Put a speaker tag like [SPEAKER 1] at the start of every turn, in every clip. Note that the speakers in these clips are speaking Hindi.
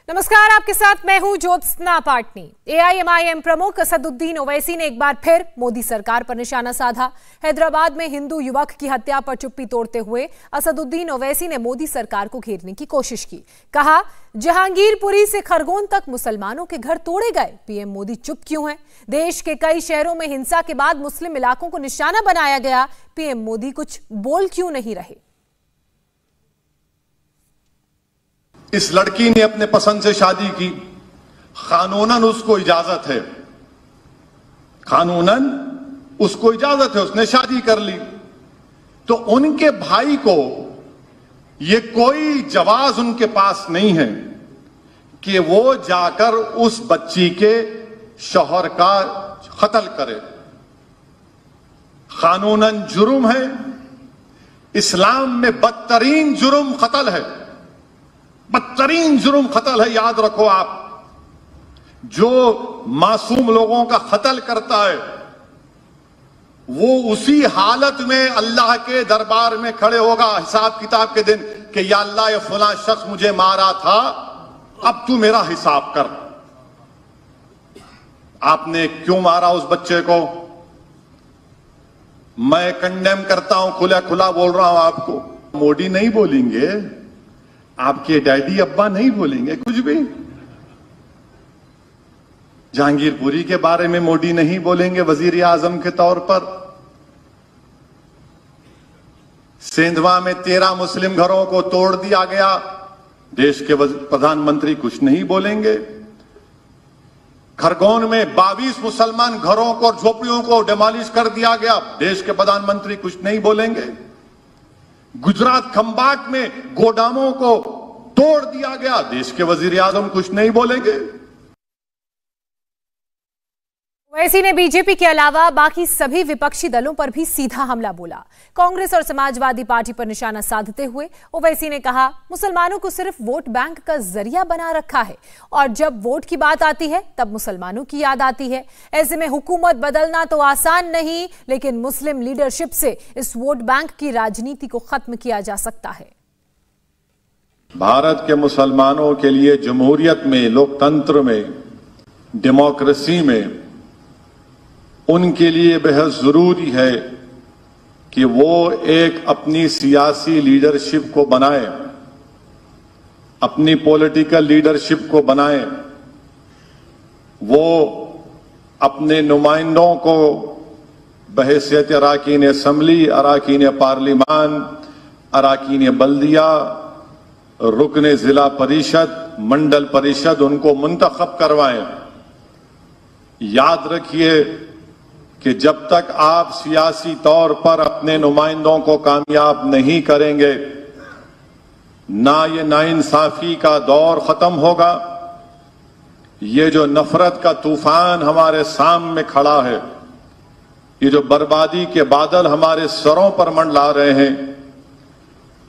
[SPEAKER 1] नमस्कार, आपके साथ मैं हूं ज्योत्सना पाटनी। एआईएमआईएम प्रमुख असदुद्दीन ओवैसी ने एक बार फिर मोदी सरकार पर निशाना साधा। हैदराबाद में हिंदू युवक की हत्या पर चुप्पी तोड़ते हुए असदुद्दीन ओवैसी ने मोदी सरकार को घेरने की कोशिश की। कहा, जहांगीरपुरी से खरगोन तक मुसलमानों के घर तोड़े गए, पीएम मोदी चुप क्यों हैं? देश के कई शहरों में हिंसा के बाद मुस्लिम इलाकों को निशाना बनाया गया, पीएम मोदी कुछ बोल क्यों नहीं रहे?
[SPEAKER 2] इस लड़की ने अपने पसंद से शादी की, कानूनन उसको इजाजत है, कानूनन उसको इजाजत है, उसने शादी कर ली। तो उनके भाई को ये कोई जवाज उनके पास नहीं है कि वो जाकर उस बच्ची के शौहर का कत्ल करे। कानूनन जुर्म है, इस्लाम में बदतरीन जुर्म कत्ल है, बदतरीन जुर्म कत्ल है। याद रखो आप, जो मासूम लोगों का कत्ल करता है वो उसी हालत में अल्लाह के दरबार में खड़े होगा हिसाब किताब के दिन कि या अल्लाह, ये फलां शख्स मुझे मारा था, अब तू मेरा हिसाब कर। आपने क्यों मारा उस बच्चे को? मैं कंडेम करता हूं, खुला खुला बोल रहा हूं आपको। मोदी नहीं बोलेंगे, आपके डैडी अब्बा नहीं बोलेंगे कुछ भी। जहांगीरपुरी के बारे में मोदी नहीं बोलेंगे वजीर आजम के तौर पर। सेंधवा में 13 मुस्लिम घरों को तोड़ दिया गया, देश के प्रधानमंत्री कुछ नहीं बोलेंगे। खरगोन में 22 मुसलमान घरों को और झोपड़ियों को डिमोलिश कर दिया गया, देश के प्रधानमंत्री कुछ नहीं बोलेंगे। गुजरात खंबाट में गोदामों को तोड़ दिया गया, देश के वजीर आजम कुछ नहीं बोलेंगे।
[SPEAKER 1] ओवैसी ने बीजेपी के अलावा बाकी सभी विपक्षी दलों पर भी सीधा हमला बोला। कांग्रेस और समाजवादी पार्टी पर निशाना साधते हुए ओवैसी ने कहा, मुसलमानों को सिर्फ वोट बैंक का जरिया बना रखा है और जब वोट की बात आती है तब मुसलमानों की याद आती है। ऐसे में हुकूमत बदलना तो आसान नहीं, लेकिन मुस्लिम लीडरशिप से इस वोट बैंक की राजनीति को खत्म किया जा सकता है।
[SPEAKER 2] भारत के मुसलमानों के लिए जमहूरियत में, लोकतंत्र में, डेमोक्रेसी में उनके लिए बेहद जरूरी है कि वो एक अपनी सियासी लीडरशिप को बनाए, अपनी पॉलिटिकल लीडरशिप को बनाए। वो अपने नुमाइंदों को बहैसियत अराकीन असम्बली, अराकीन पार्लिमान, अराकीन बल्दिया, रुकने जिला परिषद, मंडल परिषद, उनको मुंतखब करवाएं। याद रखिए कि जब तक आप सियासी तौर पर अपने नुमाइंदों को कामयाब नहीं करेंगे, ना ये नाइंसाफी का दौर खत्म होगा। ये जो नफरत का तूफान हमारे सामने खड़ा है, ये जो बर्बादी के बादल हमारे सरों पर मंडला रहे हैं,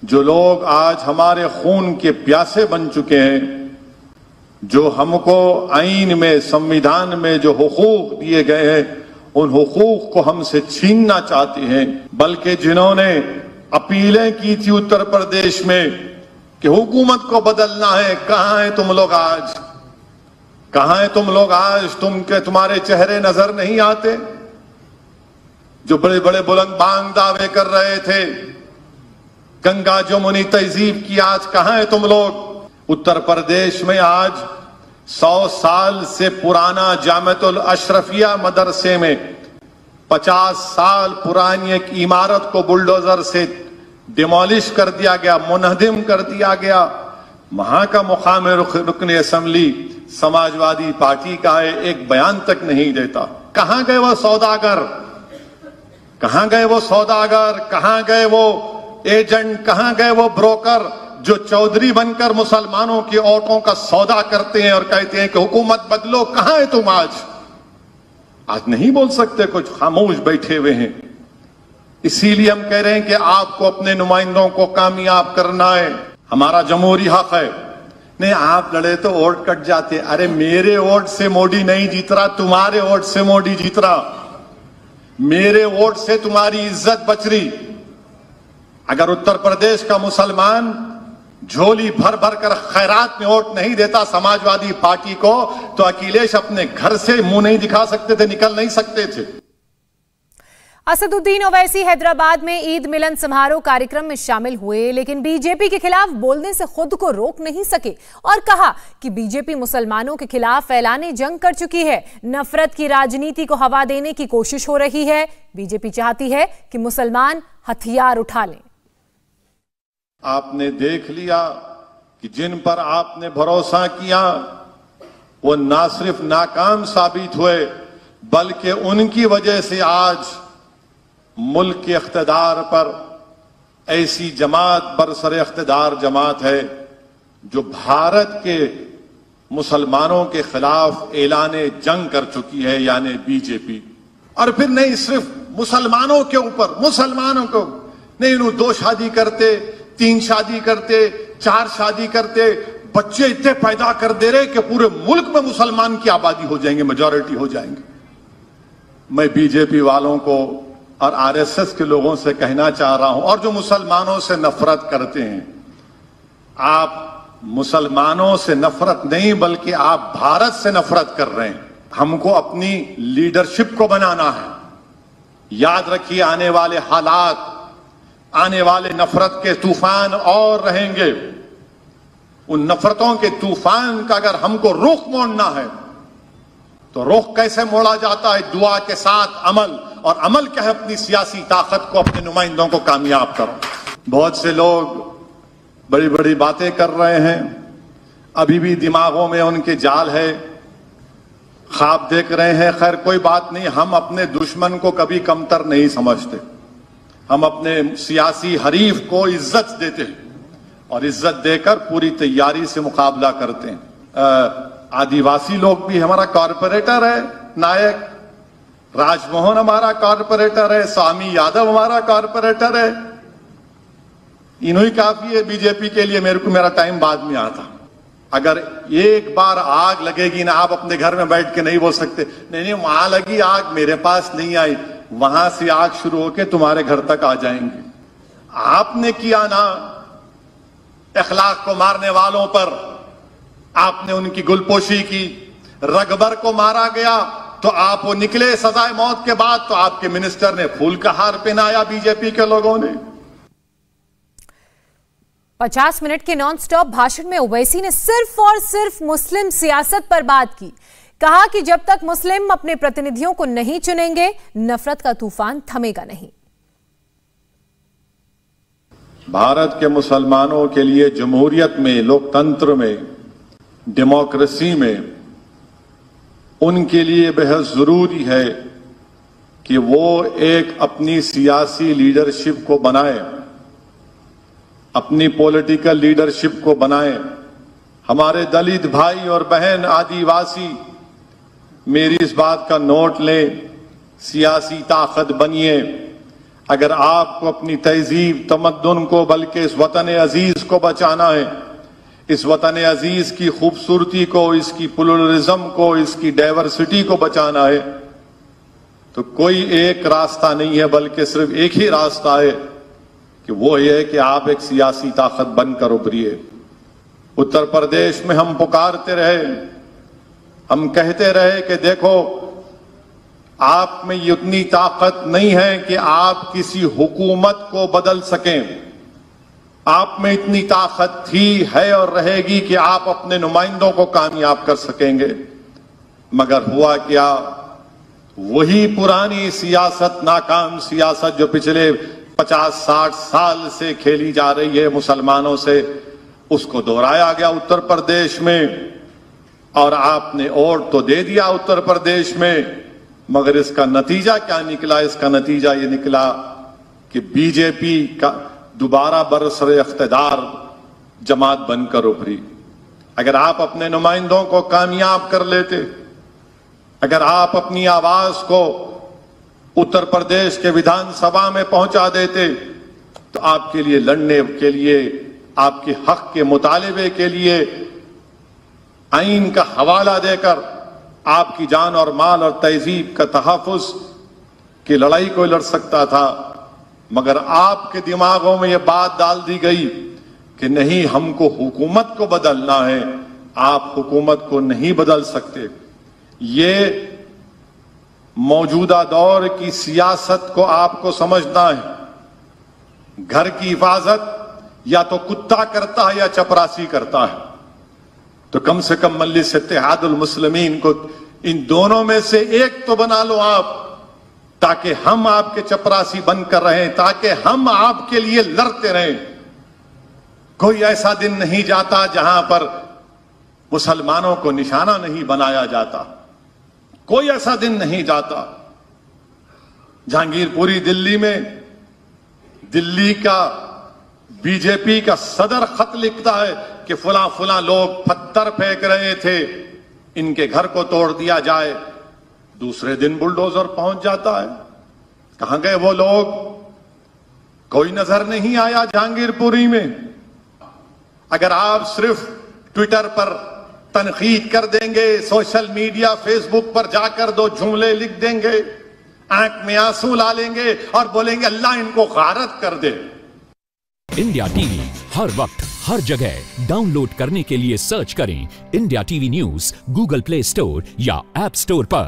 [SPEAKER 2] जो लोग आज हमारे खून के प्यासे बन चुके हैं, जो हमको आईन में, संविधान में जो हुकूक दिए गए हैं, उन हुकूक को हमसे छीनना चाहते हैं। बल्कि जिन्होंने अपीलें की थी उत्तर प्रदेश में कि हुकूमत को बदलना है, कहां हैं तुम लोग आज? कहां हैं तुम लोग आज? तुम्हारे चेहरे नजर नहीं आते? जो बड़े बड़े बुलंद बांग दावे कर रहे थे, गंगा जमुनी तहजीब की, आज कहां हैं तुम लोग? उत्तर प्रदेश में आज 100 साल से पुराना जामिअतुल अशरफिया मदरसे में 50 साल पुरानी एक इमारत को बुलडोजर से डिमोलिश कर दिया गया, मुनहदिम कर दिया गया। वहां का मुकाम रुकने असम्बली समाजवादी पार्टी का है, एक बयान तक नहीं देता। कहां गए वो सौदागर? कहां गए वो सौदागर? कहां गए वो एजेंट? कहां गए वो ब्रोकर जो चौधरी बनकर मुसलमानों की औरतों का सौदा करते हैं और कहते हैं कि हुकूमत बदलो? कहां है तुम आज? आज नहीं बोल सकते, कुछ खामोश बैठे हुए हैं। इसीलिए हम कह रहे हैं कि आपको अपने नुमाइंदों को कामयाब करना है, हमारा जमहूरी हक है। नहीं, आप लड़े तो वोट कट जाते। अरे मेरे वोट से मोदी नहीं जीत रहा, तुम्हारे वोट से मोदी जीत रहा। मेरे वोट से तुम्हारी इज्जत बच रही। अगर उत्तर प्रदेश का मुसलमान झोली भर भर कर खैरात में वोट नहीं देता समाजवादी पार्टी को, तो अखिलेश अपने घर से मुंह नहीं दिखा सकते थे, निकल नहीं सकते थे।
[SPEAKER 1] असदुद्दीन ओवैसी हैदराबाद में ईद मिलन समारोह कार्यक्रम में शामिल हुए, लेकिन बीजेपी के खिलाफ बोलने से खुद को रोक नहीं सके और कहा कि बीजेपी मुसलमानों के खिलाफ फैलाने जंग कर चुकी है, नफरत की राजनीति को हवा देने की कोशिश हो रही है। बीजेपी चाहती है कि मुसलमान हथियार उठा लें।
[SPEAKER 2] आपने देख लिया कि जिन पर आपने भरोसा किया वो ना सिर्फ नाकाम साबित हुए, बल्कि उनकी वजह से आज मुल्क के इख्तिदार पर ऐसी जमात बरसरे इख्तिदार जमात है जो भारत के मुसलमानों के खिलाफ ऐलाने जंग कर चुकी है, यानी बीजेपी। और फिर नहीं सिर्फ मुसलमानों के ऊपर, मुसलमानों को नहीं, इन्हों 2 शादी करते, 3 शादी करते, 4 शादी करते, बच्चे इतने पैदा कर दे रहे कि पूरे मुल्क में मुसलमान की आबादी हो जाएंगे, मेजॉरिटी हो जाएंगे। मैं बीजेपी वालों को और आरएसएस के लोगों से कहना चाह रहा हूं, और जो मुसलमानों से नफरत करते हैं, आप मुसलमानों से नफरत नहीं बल्कि आप भारत से नफरत कर रहे हैं। हमको अपनी लीडरशिप को बनाना है। याद रखिए, आने वाले हालात, आने वाले नफरत के तूफान और रहेंगे। उन नफरतों के तूफान का अगर हमको रुख मोड़ना है तो रुख कैसे मोड़ा जाता है? दुआ के साथ अमल, और अमल क्या है? अपनी सियासी ताकत को, अपने नुमाइंदों को कामयाब करो। बहुत से लोग बड़ी बड़ी बातें कर रहे हैं, अभी भी दिमागों में उनके जाल है, ख्वाब देख रहे हैं। खैर कोई बात नहीं, हम अपने दुश्मन को कभी कमतर नहीं समझते। हम अपने सियासी हरीफ को इज्जत देते हैं और इज्जत देकर पूरी तैयारी से मुकाबला करते हैं। आदिवासी लोग भी हमारा कॉरपोरेटर है, नायक राजमोहन हमारा कॉरपोरेटर है, स्वामी यादव हमारा कॉरपोरेटर है। इन्हीं काफी है बीजेपी के लिए। मेरा टाइम बाद में आता। अगर एक बार आग लगेगी ना, आप अपने घर में बैठ के नहीं बोल सकते नहीं वहां लगी आग, मेरे पास नहीं आई। वहां से आग शुरू होके तुम्हारे घर तक आ जाएंगे। आपने किया ना अखलाक को मारने वालों पर, आपने उनकी गुलपोशी की। रगबर को मारा गया तो आप वो निकले सजाए मौत के बाद, तो आपके मिनिस्टर ने फूल का हार पहनाया बीजेपी के लोगों ने।
[SPEAKER 1] 50 मिनट के नॉन स्टॉप भाषण में ओवैसी ने सिर्फ और सिर्फ मुस्लिम सियासत पर बात की। कहा कि जब तक मुस्लिम अपने प्रतिनिधियों को नहीं चुनेंगे, नफरत का तूफान थमेगा नहीं।
[SPEAKER 2] भारत के मुसलमानों के लिए जमहूरियत में, लोकतंत्र में, डेमोक्रेसी में उनके लिए बेहद जरूरी है कि वो एक अपनी सियासी लीडरशिप को बनाए, अपनी पॉलिटिकल लीडरशिप को बनाए। हमारे दलित भाई और बहन, आदिवासी, मेरी इस बात का नोट लें, सियासी ताकत बनिए। अगर आपको अपनी तहजीब, तमद्दुन को, बल्कि इस वतन अजीज को बचाना है, इस वतन अजीज की खूबसूरती को, इसकी प्लुरलिज्म को, इसकी डाइवर्सिटी को बचाना है, तो कोई एक रास्ता नहीं है, बल्कि सिर्फ एक ही रास्ता है कि वो ये है कि आप एक सियासी ताकत बनकर उभरिए। उत्तर प्रदेश में हम पुकारते रहे, हम कहते रहे कि देखो, आप में ये उतनी ताकत नहीं है कि आप किसी हुकूमत को बदल सकें। आप में इतनी ताकत थी, है और रहेगी कि आप अपने नुमाइंदों को कामयाब कर सकेंगे। मगर हुआ क्या? वही पुरानी सियासत, नाकाम सियासत जो पिछले 50-60 साल से खेली जा रही है मुसलमानों से, उसको दोहराया गया उत्तर प्रदेश में। और आपने वोट तो दे दिया उत्तर प्रदेश में, मगर इसका नतीजा क्या निकला? इसका नतीजा ये निकला कि बीजेपी का दोबारा बरसरे इख्तिदार जमात बनकर उभरी। अगर आप अपने नुमाइंदों को कामयाब कर लेते, अगर आप अपनी आवाज को उत्तर प्रदेश के विधानसभा में पहुंचा देते, तो आपके लिए लड़ने के लिए, आपके हक के मुतालिबे के लिए आईन का हवाला देकर आपकी जान और माल और तहजीब का तहफ़्फ़ुज़ की लड़ाई को लड़ सकता था। मगर आपके दिमागों में यह बात डाल दी गई कि नहीं, हमको हुकूमत को बदलना है, आप हुकूमत को नहीं बदल सकते। ये मौजूदा दौर की सियासत को आपको समझना है। घर की हिफाजत या तो कुत्ता करता है या चपरासी करता है, तो कम से कम मजलिस इत्तेहादुल मुस्लिमीन को इन दोनों में से एक तो बना लो आप, ताकि हम आपके चपरासी बनकर रहें, ताकि हम आपके लिए लड़ते रहें। कोई ऐसा दिन नहीं जाता जहां पर मुसलमानों को निशाना नहीं बनाया जाता, कोई ऐसा दिन नहीं जाता। जहांगीरपुरी दिल्ली में दिल्ली का बीजेपी का सदर खत लिखता है कि फुला फुला लोग पत्थर फेंक रहे थे, इनके घर को तोड़ दिया जाए। दूसरे दिन बुलडोजर पहुंच जाता है। कहां गए वो लोग? कोई नजर नहीं आया जहांगीरपुरी में। अगर आप सिर्फ ट्विटर पर तनकीद कर देंगे, सोशल मीडिया फेसबुक पर जाकर दो जुमले लिख देंगे, आंख में आंसू ला लेंगे और बोलेंगे अल्लाह इनको गारत कर दे।
[SPEAKER 3] इंडिया टीवी हर वक्त हर जगह डाउनलोड करने के लिए सर्च करें India TV news Google play store या ऐप स्टोर पर।